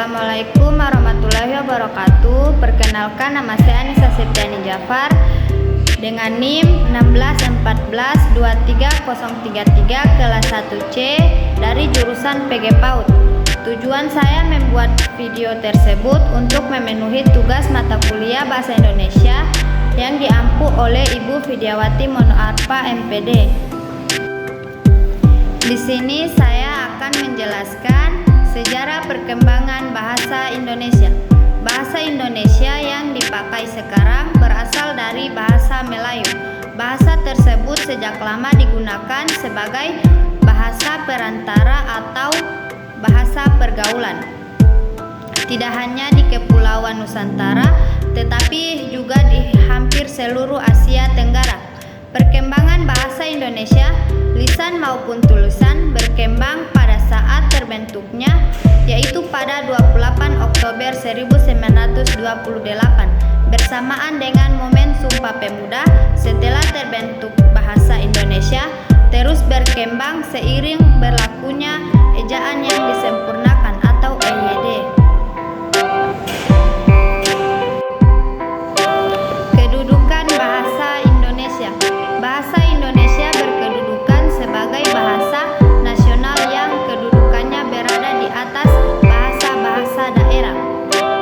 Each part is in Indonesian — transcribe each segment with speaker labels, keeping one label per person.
Speaker 1: Assalamualaikum warahmatullahi wabarakatuh. Perkenalkan, nama saya Anissa Septiani Jafar dengan NIM 161423033 kelas 1C dari jurusan PG PAUD. Tujuan saya membuat video tersebut untuk memenuhi tugas mata kuliah Bahasa Indonesia yang diampu oleh Ibu Vidyawati Monoarfa MPD. Di sini saya akan menjelaskan sejarah perkembangan bahasa Indonesia. Bahasa Indonesia yang dipakai sekarang berasal dari bahasa Melayu. Bahasa tersebut sejak lama digunakan sebagai bahasa perantara atau bahasa pergaulan. Tidak hanya di Kepulauan Nusantara, tetapi juga di hampir seluruh Asia Tenggara. Perkembangan bahasa Indonesia, lisan maupun tulisan, berkembang pada saat terbentuknya, yaitu pada 28 Oktober 1928 bersamaan dengan momen Sumpah Pemuda. Setelah terbentuk bahasa Indonesia, terus berkembang seiring berlakunya ejaan yang disempurnakan atau EYD. Kedudukan bahasa Indonesia. Bahasa Indonesia berkedudukan sebagai bahasa nasional yang kedudukannya berada di atas bahasa-bahasa daerah.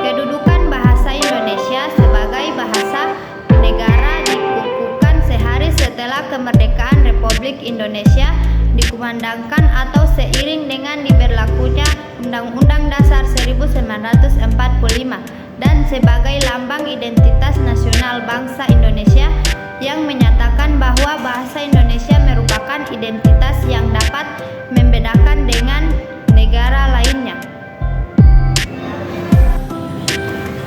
Speaker 1: Kedudukan bahasa Indonesia sebagai bahasa negara dikukuhkan sehari setelah kemerdekaan Republik Indonesia dikumandangkan atau seiring dengan diberlakunya Undang-Undang Dasar 1945 dan sebagai lambang identitas nasional bangsa Indonesia yang menyatakan bahwa bahasa Indonesia merupakan identitas yang dapat membedakan dengan negara lainnya.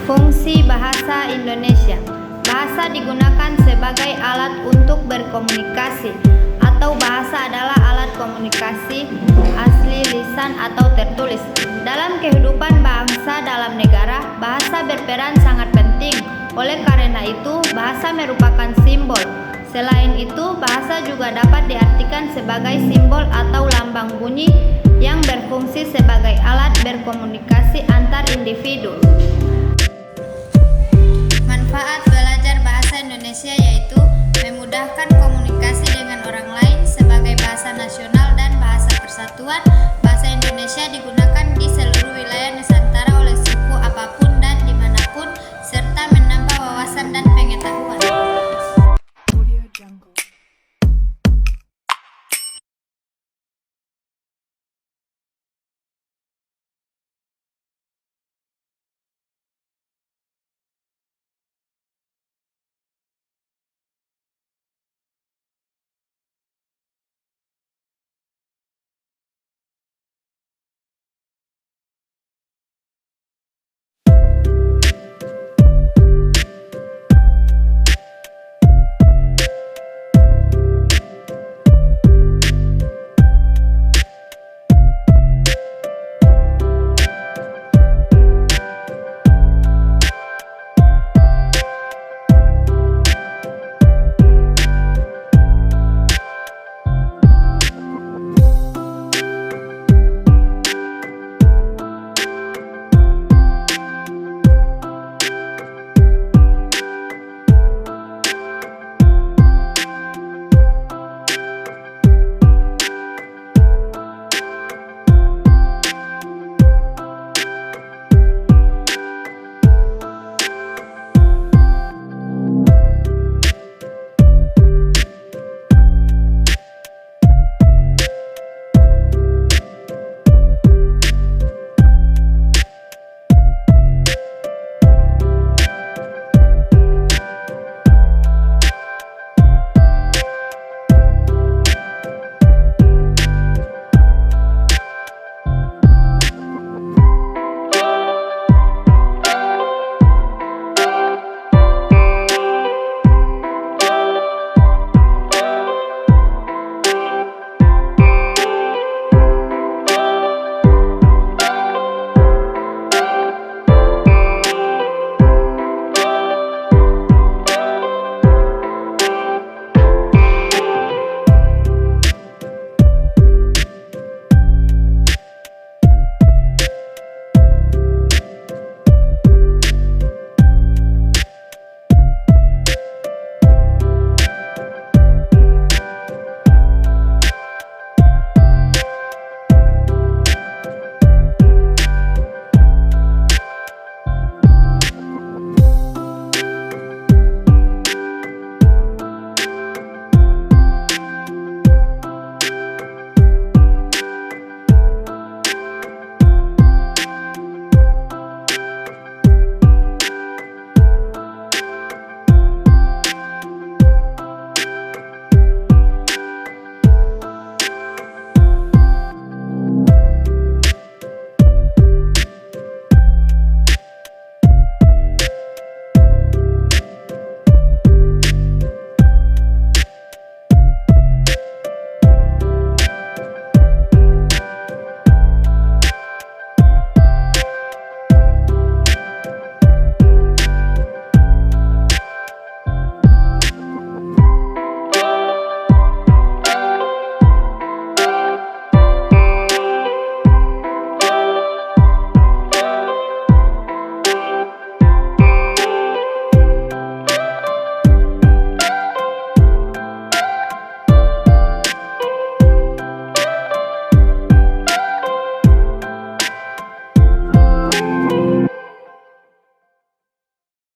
Speaker 1: Fungsi bahasa Indonesia. Bahasa digunakan sebagai alat untuk berkomunikasi, atau bahasa adalah alat komunikasi asli lisan atau tertulis. Dalam kehidupan bangsa dalam negara, bahasa berperan sangat penting. Oleh karena itu, bahasa merupakan simbol. Selain itu, bahasa juga dapat diartikan sebagai simbol atau lambang bunyi yang berfungsi sebagai alat berkomunikasi antar individu. Manfaat belajar bahasa Indonesia yaitu